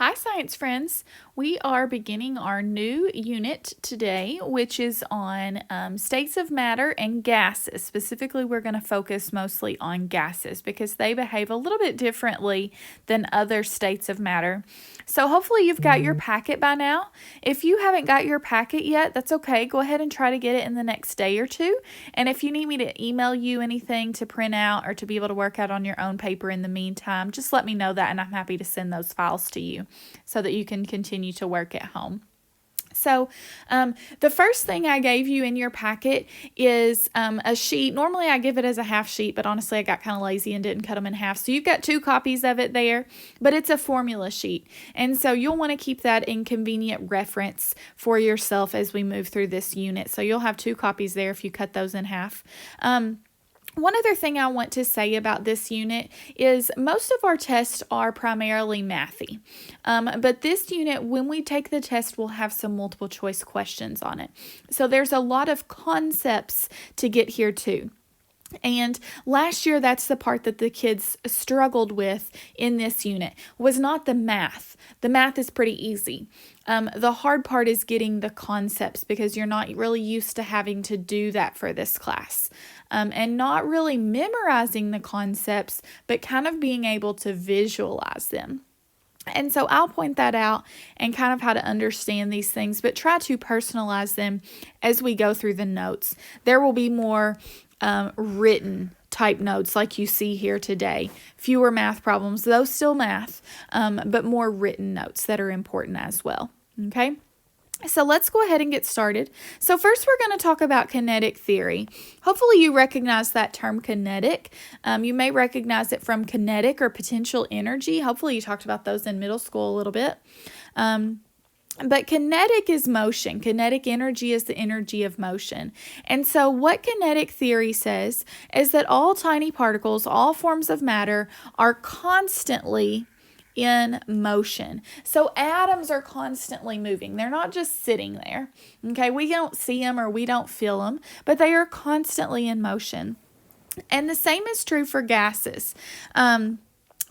Hi, science friends. We are beginning our new unit today, which is on states of matter and gases. Specifically, we're going to focus mostly on gases because they behave a little bit differently than other states of matter. So hopefully you've got your packet by now. If you haven't got your packet yet, that's okay. Go ahead and try to get it in the next day or two. And if you need me to email you anything to print out or to be able to work out on your own paper in the meantime, just let me know that and I'm happy to send those files to you so that you can continue to work at home. So the first thing I gave you in your packet is a sheet. Normally I give it as a half sheet, but honestly I got kind of lazy and didn't cut them in half. So you've got 2 copies of it there, but it's a formula sheet. And so you'll want to keep that in convenient reference for yourself as we move through this unit. So you'll have 2 copies there if you cut those in half. One other thing I want to say about this unit is most of our tests are primarily mathy. But this unit, when we take the test, we'll have some multiple choice questions on it. So there's a lot of concepts to get here too. And last year, that's the part that the kids struggled with in this unit, was not the math. The math is pretty easy. The hard part is getting the concepts because you're not really used to having to do that for this class. And not really memorizing the concepts, but kind of being able to visualize them. And so I'll point that out and kind of how to understand these things, but try to personalize them as we go through the notes. There will be more written type notes like you see here today. Fewer math problems, though still math, but more written notes that are important as well. Okay? So let's go ahead and get started. So first we're going to talk about kinetic theory. Hopefully you recognize that term kinetic. You may recognize it from kinetic or potential energy. Hopefully you talked about those in middle school a little bit. But kinetic is motion. Kinetic energy is the energy of motion. And so what kinetic theory says is that all tiny particles, all forms of matter, are constantly in motion. So atoms are constantly moving. They're not just sitting there. Okay, we don't see them or we don't feel them, but they are constantly in motion. And the same is true for gases.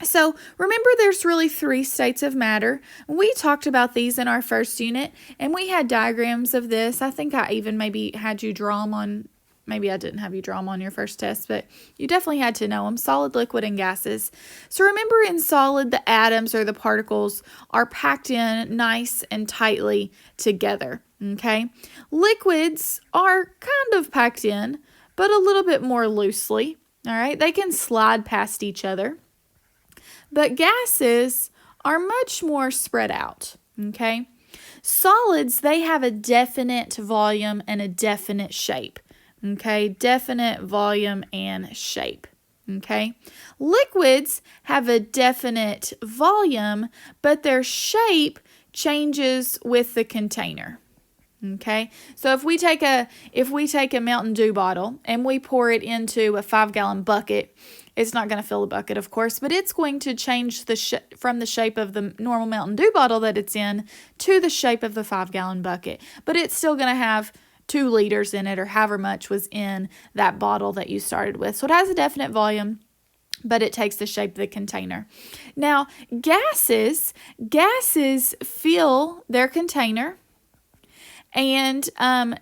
So remember, there's really 3 states of matter. We talked about these in our first unit, and we had diagrams of this. I think I even maybe had you draw them on, maybe I didn't have you draw them on your first test, but you definitely had to know them, solid, liquid, and gases. So remember, in solid, the atoms or the particles are packed in nice and tightly together, okay? Liquids are kind of packed in, but a little bit more loosely, all right? They can slide past each other. But gases are much more spread out, okay? Solids, they have a definite volume and a definite shape, okay? Definite volume and shape, okay? Liquids have a definite volume, but their shape changes with the container. Okay, so if we take a Mountain Dew bottle and we pour it into a 5-gallon bucket, it's not going to fill the bucket, of course, but it's going to change from the shape of the normal Mountain Dew bottle that it's in to the shape of the 5-gallon bucket. But it's still going to have 2 liters in it, or however much was in that bottle that you started with. So it has a definite volume, but it takes the shape of the container. Now, gases fill their container, and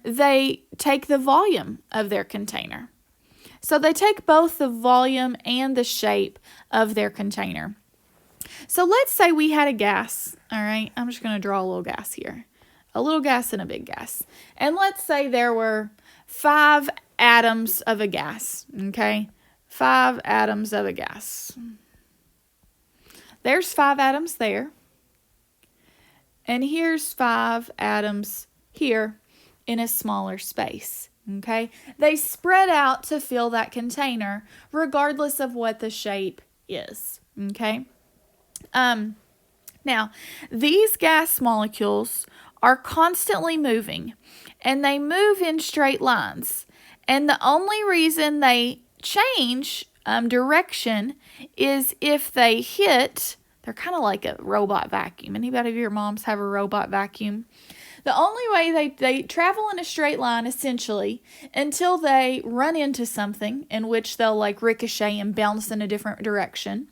they take the volume of their container. So they take both the volume and the shape of their container. So let's say we had a gas, all right? I'm just going to draw a little gas here. A little gas and a big gas. And let's say there were 5 atoms of a gas, okay? 5 atoms of a gas. There's 5 atoms there. And here's 5 atoms here in a smaller space. Okay, they spread out to fill that container regardless of what the shape is. Okay, now these gas molecules are constantly moving, and they move in straight lines, and the only reason they change direction is if they hit, they're kind of like a robot vacuum. Anybody of your moms have a robot vacuum? The only way they travel in a straight line, essentially, until they run into something in which they'll like ricochet and bounce in a different direction,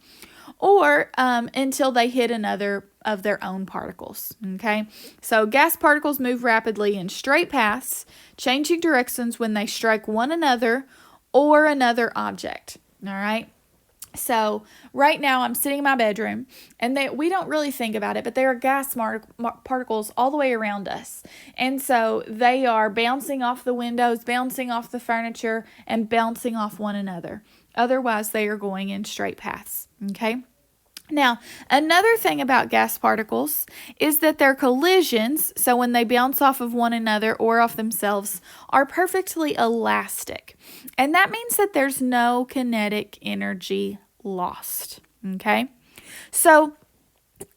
or until they hit another of their own particles. Okay, so gas particles move rapidly in straight paths, changing directions when they strike one another or another object. All right. So right now I'm sitting in my bedroom, and we don't really think about it, but there are gas particles all the way around us. And so they are bouncing off the windows, bouncing off the furniture, and bouncing off one another. Otherwise, they are going in straight paths. Okay. Now, another thing about gas particles is that their collisions, so when they bounce off of one another or off themselves, are perfectly elastic. And that means that there's no kinetic energy lost. Okay? So,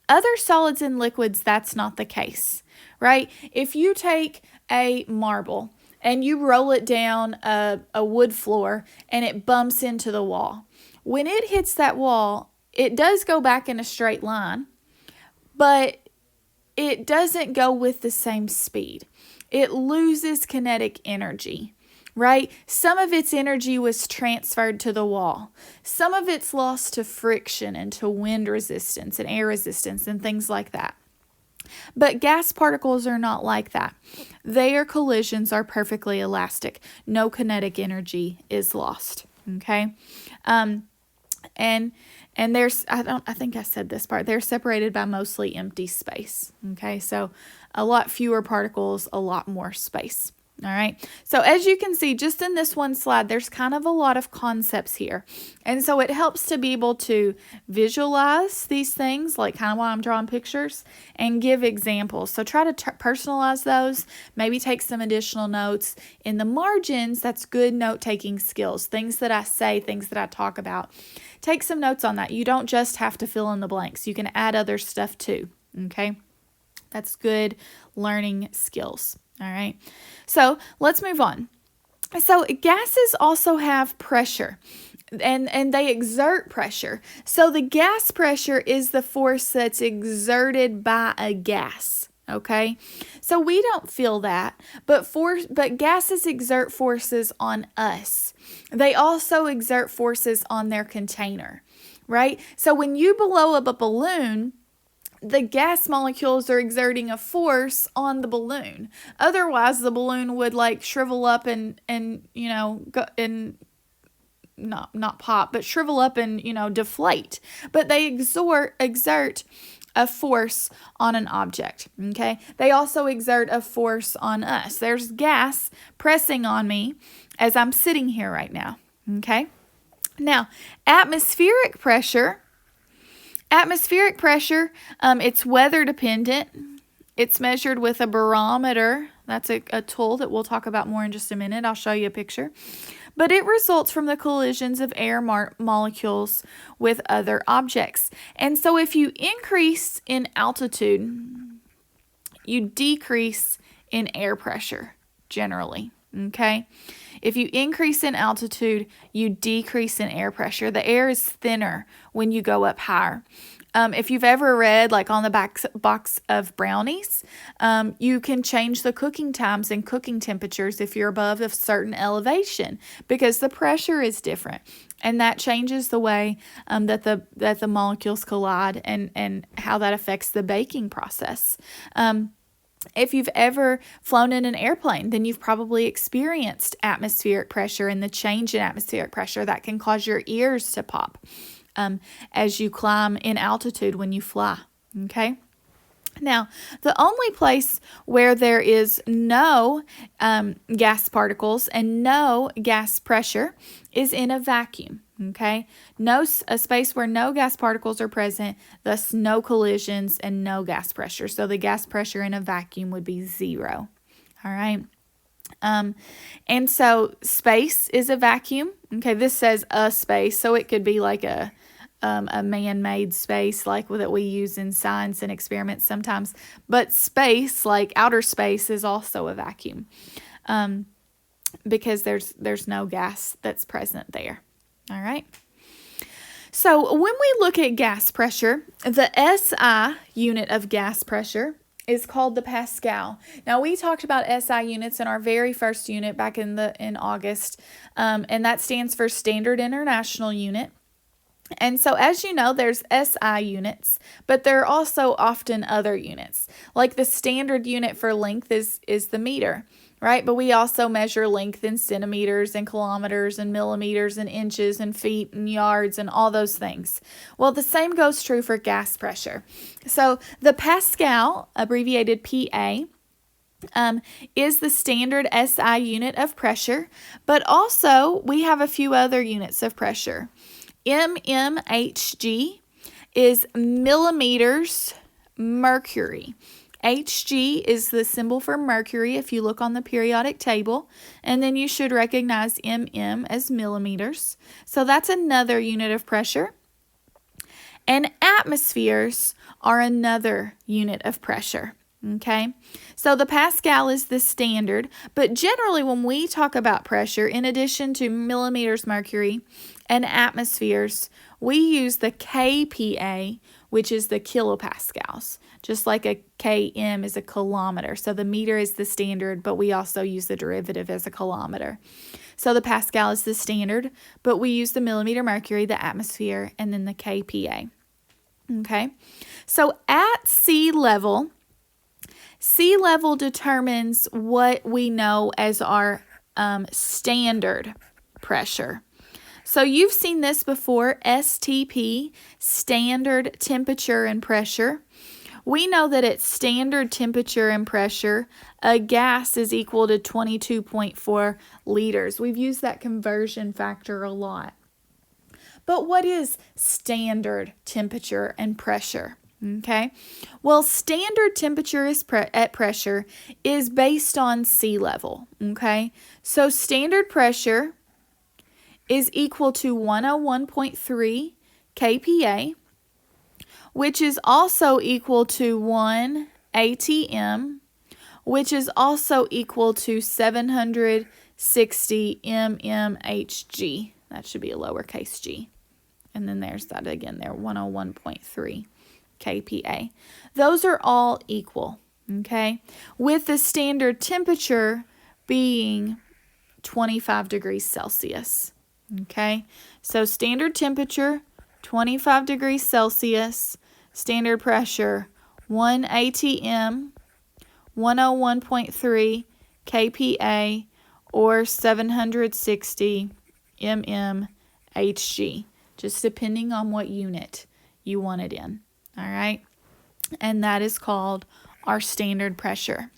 other solids and liquids, that's not the case, right? If you take a marble and you roll it down a wood floor and it bumps into the wall, when it hits that wall, it does go back in a straight line, but it doesn't go with the same speed. It loses kinetic energy, right? Some of its energy was transferred to the wall. Some of it's lost to friction and to wind resistance and air resistance and things like that. But gas particles are not like that. Their collisions are perfectly elastic. No kinetic energy is lost, okay? And there's, I think I said this part, they're separated by mostly empty space. Okay, so a lot fewer particles, a lot more space. All right, so as you can see, just in this one slide, there's kind of a lot of concepts here. And so it helps to be able to visualize these things, like kind of while I'm drawing pictures, and give examples. So try to personalize those, maybe take some additional notes. In the margins, that's good note-taking skills, things that I say, things that I talk about. Take some notes on that. You don't just have to fill in the blanks. You can add other stuff too, okay? That's good learning skills. All right, so let's move on. So gases also have pressure, and they exert pressure. So the gas pressure is the force that's exerted by a gas. Okay, so we don't feel that, but gases exert forces on us. They also exert forces on their container, right? So when you blow up a balloon, the gas molecules are exerting a force on the balloon. Otherwise, the balloon would like shrivel up and you know, go and not pop, but shrivel up and, you know, deflate. But they exert a force on an object, okay? They also exert a force on us. There's gas pressing on me as I'm sitting here right now, okay? Now, atmospheric pressure, it's weather dependent. It's measured with a barometer. That's a tool that we'll talk about more in just a minute. I'll show you a picture. But it results from the collisions of air molecules with other objects. And so if you increase in altitude, you decrease in air pressure generally, okay? If you increase in altitude, you decrease in air pressure. The air is thinner when you go up higher. If you've ever read, like on the box of brownies, you can change the cooking times and cooking temperatures if you're above a certain elevation because the pressure is different. And that changes the way that the molecules collide and how that affects the baking process. If you've ever flown in an airplane, then you've probably experienced atmospheric pressure and the change in atmospheric pressure that can cause your ears to pop as you climb in altitude when you fly, okay? Now, the only place where there is no gas particles and no gas pressure is in a vacuum, okay? A space where no gas particles are present, thus no collisions and no gas pressure. So the gas pressure in a vacuum would be 0, all right? And so space is a vacuum, okay? This says a space, so it could be like a man-made space like that we use in science and experiments sometimes. But space, like outer space, is also a vacuum because there's no gas that's present there. All right. So when we look at gas pressure, the SI unit of gas pressure is called the Pascal. Now we talked about SI units in our very first unit back in August, and that stands for Standard International Unit. And so, as you know, there's SI units, but there are also often other units. Like the standard unit for length is the meter, right? But we also measure length in centimeters and kilometers and millimeters and inches and feet and yards and all those things. Well, the same goes true for gas pressure. So the Pascal, abbreviated PA, is the standard SI unit of pressure, but also we have a few other units of pressure. mmHg is millimeters mercury. Hg is the symbol for mercury if you look on the periodic table, and then you should recognize mm as millimeters. So that's another unit of pressure. And atmospheres are another unit of pressure. Okay, so the Pascal is the standard, but generally when we talk about pressure, in addition to millimeters mercury and atmospheres, we use the kPa, which is the kilopascals, just like a km is a kilometer. So the meter is the standard, but we also use the derivative as a kilometer. So the Pascal is the standard, but we use the millimeter mercury, the atmosphere, and then the kPa. Okay, so at sea level determines what we know as our standard pressure. So you've seen this before, STP, standard temperature and pressure. We know that at standard temperature and pressure, a gas is equal to 22.4 liters. We've used that conversion factor a lot. But what is standard temperature and pressure? Okay, well, standard temperature at pressure is based on sea level. Okay, so standard pressure is equal to 101.3 kPa, which is also equal to 1 atm, which is also equal to 760 mmHg. That should be a lowercase g. And then there's that again there, 101.3 kPa. Those are all equal, okay? With the standard temperature being 25 degrees Celsius, okay? So standard temperature, 25 degrees Celsius, standard pressure, 1 atm, 101.3 kPa, or 760 mmHg, just depending on what unit you want it in. All right, and that is called our standard pressure.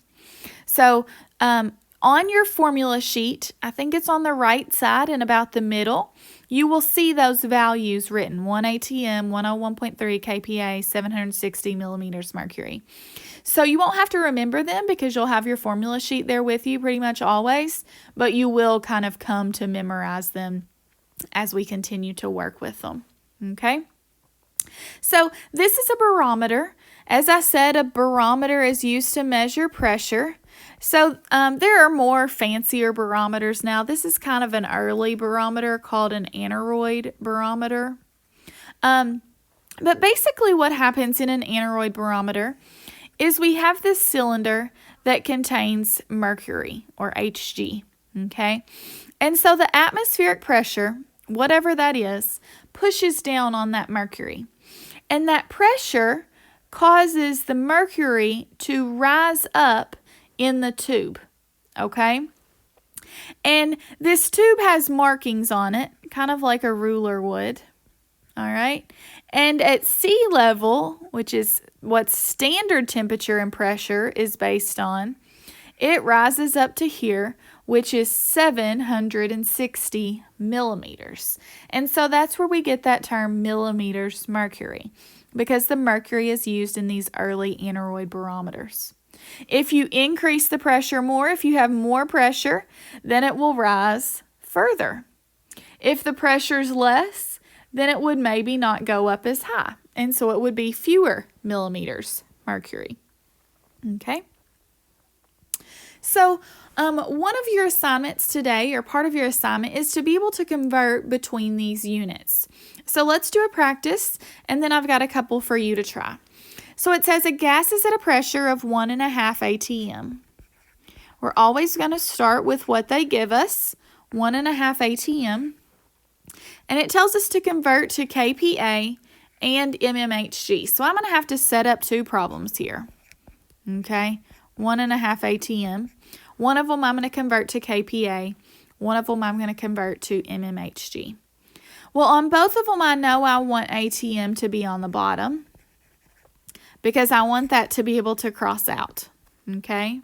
So on your formula sheet, I think it's on the right side and about the middle, you will see those values written, 1 atm, 101.3 kPa, 760 millimeters mercury. So you won't have to remember them because you'll have your formula sheet there with you pretty much always, but you will kind of come to memorize them as we continue to work with them, okay? So this is a barometer. As I said, a barometer is used to measure pressure. So there are more fancier barometers now. This is kind of an early barometer called an aneroid barometer. But basically what happens in an aneroid barometer is we have this cylinder that contains mercury, or Hg, okay? And so the atmospheric pressure, whatever that is, pushes down on that mercury. And that pressure causes the mercury to rise up in the tube, okay? And this tube has markings on it, kind of like a ruler would, all right? And at sea level, which is what standard temperature and pressure is based on, it rises up to here, which is 760 millimeters. And so that's where we get that term millimeters mercury, because the mercury is used in these early aneroid barometers. If you increase the pressure more, if you have more pressure, then it will rise further. If the pressure is less, then it would maybe not go up as high, and so it would be fewer millimeters mercury. Okay? So one of your assignments today, or part of your assignment, is to be able to convert between these units. So let's do a practice, and then I've got a couple for you to try. So it says a gas is at a pressure of 1.5 atm. We're always going to start with what they give us, 1.5 atm. And it tells us to convert to kPa and mmHg. So I'm going to have to set up two problems here. Okay, 1.5 ATM. One of them I'm going to convert to kPa. One of them I'm going to convert to mmHg. Well, on both of them, I know I want ATM to be on the bottom because I want that to be able to cross out. Okay,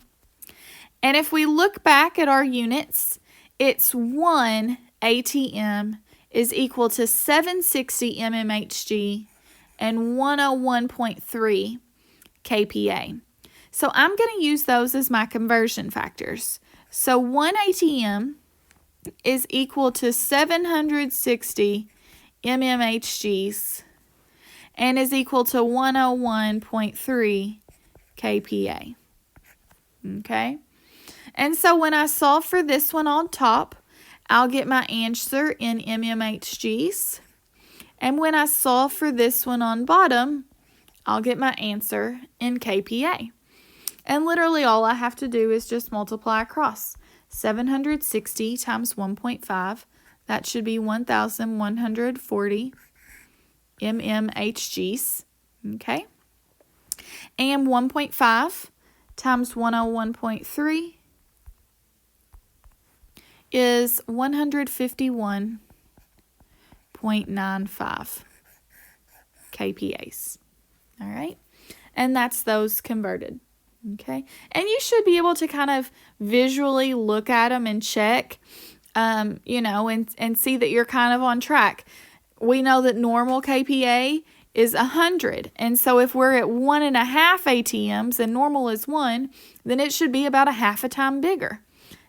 and if we look back at our units, it's 1 ATM is equal to 760 mmHg and 101.3 kPa. So I'm going to use those as my conversion factors. So 1 ATM is equal to 760 mmHgs and is equal to 101.3 kPa. Okay? And so when I solve for this one on top, I'll get my answer in mmHgs. And when I solve for this one on bottom, I'll get my answer in kPa. And literally all I have to do is just multiply across. 760 times 1.5, that should be 1,140 mmHgs. Okay? And 1.5 times 101.3 is 151.95 kPas. All right? And that's those converted. Okay? And you should be able to kind of visually look at them and check, and see that you're kind of on track. We know that normal kPa is 100. And so if we're at 1.5 ATMs and normal is 1, then it should be about a half a time bigger.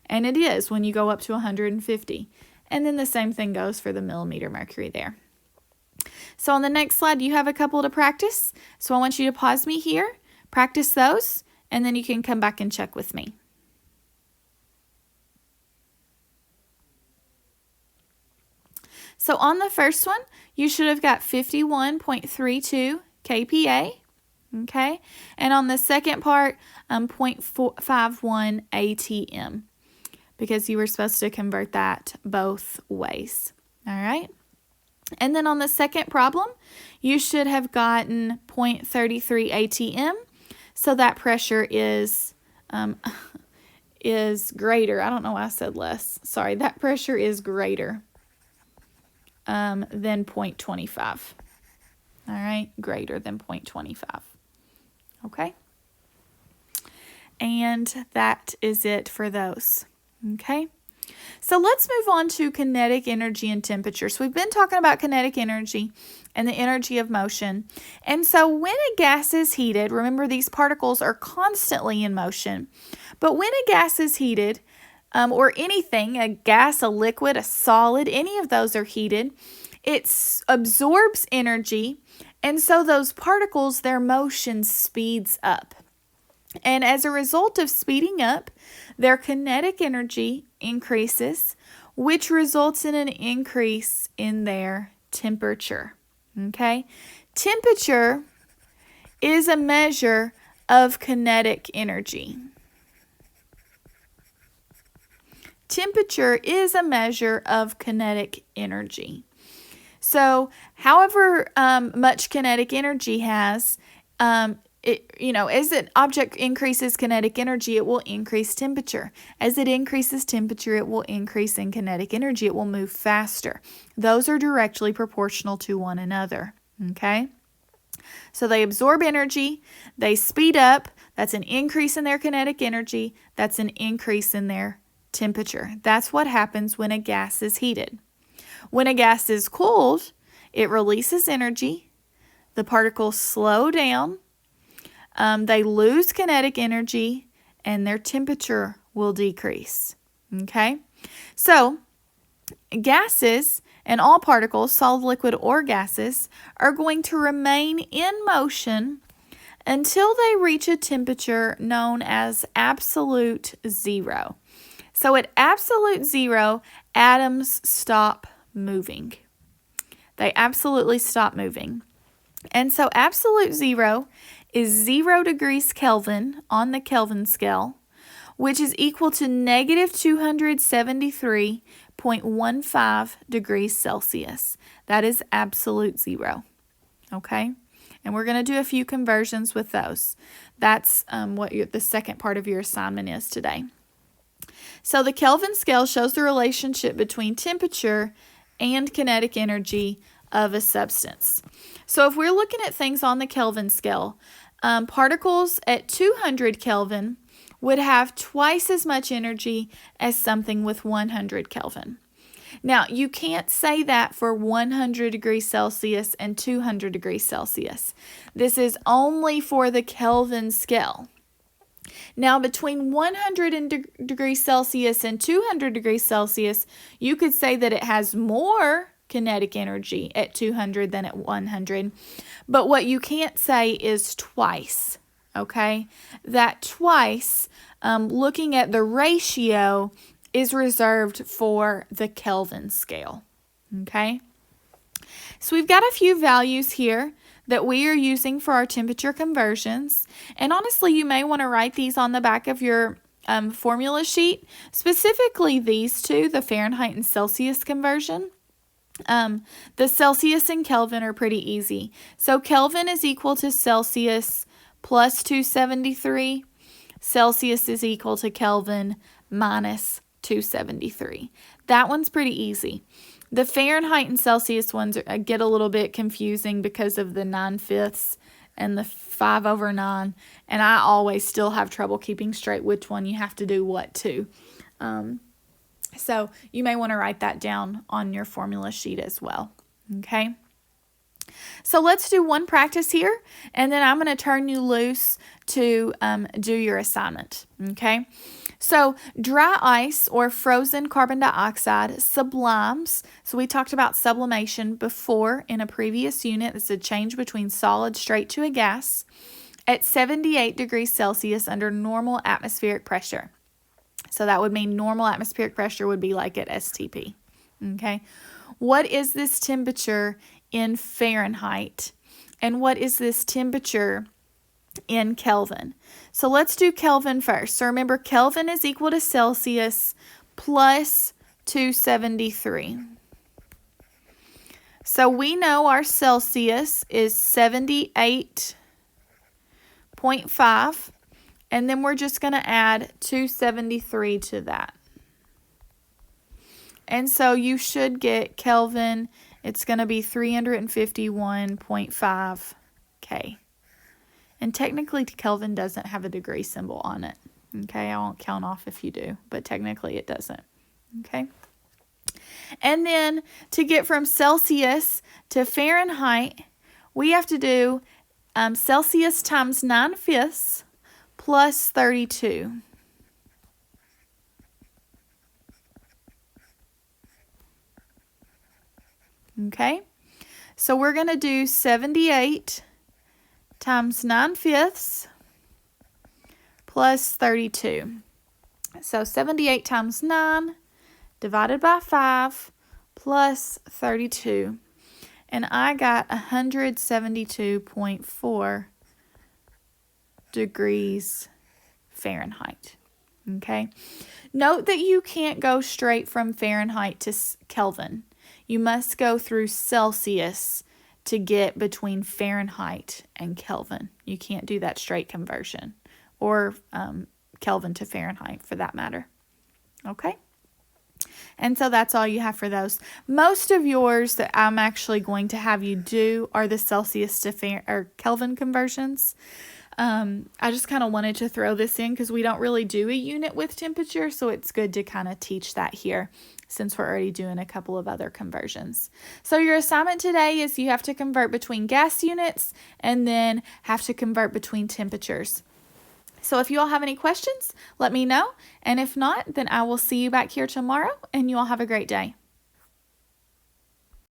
And it is when you go up to 150. And then the same thing goes for the millimeter mercury there. So on the next slide, you have a couple to practice. So I want you to pause me here, practice those, and then you can come back and check with me. So on the first one, you should have got 51.32 kPa, okay? And on the second part, 0.51 ATM, because you were supposed to convert that both ways, all right? And then on the second problem, you should have gotten 0.33 ATM, so that pressure is greater. I don't know why I said less. Sorry, that pressure is greater than 0.25. All right, greater than 0.25. Okay? And that is it for those. Okay? So let's move on to kinetic energy and temperature. So we've been talking about kinetic energy and the energy of motion. And so when a gas is heated, remember these particles are constantly in motion. But when a gas is heated, or anything, a gas, a liquid, a solid, any of those are heated, it absorbs energy, and so those particles, their motion speeds up. And as a result of speeding up, their kinetic energy increases, which results in an increase in their temperature. Okay? Temperature is a measure of kinetic energy. Temperature is a measure of kinetic energy. So, however much kinetic energy has, as an object increases kinetic energy, it will increase temperature. As it increases temperature, it will increase in kinetic energy. It will move faster. Those are directly proportional to one another. Okay? So they absorb energy, they speed up. That's an increase in their kinetic energy. That's an increase in their temperature. That's what happens when a gas is heated. When a gas is cooled, it releases energy. The particles slow down. They lose kinetic energy, and their temperature will decrease. Okay? So, gases and all particles, solid, liquid, or gases, are going to remain in motion until they reach a temperature known as absolute zero. So at absolute zero, atoms stop moving. They absolutely stop moving. And so absolute zero is 0 degrees Kelvin on the Kelvin scale, which is equal to negative 273.15 degrees Celsius. That is absolute zero, okay? And we're going to do a few conversions with those. That's what the second part of your assignment is today. So the Kelvin scale shows the relationship between temperature and kinetic energy of a substance. So if we're looking at things on the Kelvin scale, particles at 200 Kelvin would have twice as much energy as something with 100 Kelvin. Now, you can't say that for 100 degrees Celsius and 200 degrees Celsius. This is only for the Kelvin scale. Now, between 100 degrees Celsius and 200 degrees Celsius, you could say that it has more kinetic energy at 200 than at 100. But what you can't say is twice, okay? That twice, looking at the ratio, is reserved for the Kelvin scale, okay? So we've got a few values here that we are using for our temperature conversions. And honestly, you may want to write these on the back of your formula sheet, specifically these two, the Fahrenheit and Celsius conversion. The Celsius and Kelvin are pretty easy. So Kelvin is equal to Celsius plus 273. Celsius is equal to Kelvin minus 273. That one's pretty easy. The Fahrenheit and Celsius ones get a little bit confusing because of the 9/5 and the 5/9, and I always still have trouble keeping straight which one you have to do what to. So you may want to write that down on your formula sheet as well, okay? So let's do one practice here, and then I'm going to turn you loose to do your assignment, okay? So dry ice or frozen carbon dioxide sublimes. So we talked about sublimation before in a previous unit. It's a change between solid straight to a gas at 78 degrees Celsius under normal atmospheric pressure. So that would mean normal atmospheric pressure would be like at STP, okay? What is this temperature in Fahrenheit? And what is this temperature in Kelvin? So let's do Kelvin first. So remember, Kelvin is equal to Celsius plus 273. So we know our Celsius is 78.5, and then we're just going to add 273 to that. And so you should get Kelvin, it's going to be 351.5 K. And technically, Kelvin doesn't have a degree symbol on it. Okay, I won't count off if you do, but technically it doesn't. Okay. And then to get from Celsius to Fahrenheit, we have to do Celsius times 9/5 plus 32. Okay, so we're going to do 78 times 9/5 plus 32. So 78 times 9 divided by 5 plus 32. And I got 172.4 degrees Fahrenheit. Okay. Note that you can't go straight from Fahrenheit to Kelvin. You must go through Celsius to get between Fahrenheit and Kelvin. You can't do that straight conversion, or Kelvin to Fahrenheit for that matter. Okay? And so that's all you have for those. Most of yours that I'm actually going to have you do are the Celsius to Kelvin conversions. I just kind of wanted to throw this in because we don't really do a unit with temperature, so it's good to kind of teach that here since we're already doing a couple of other conversions. So your assignment today is you have to convert between gas units and then have to convert between temperatures. So if you all have any questions, let me know. And if not, then I will see you back here tomorrow, and you all have a great day.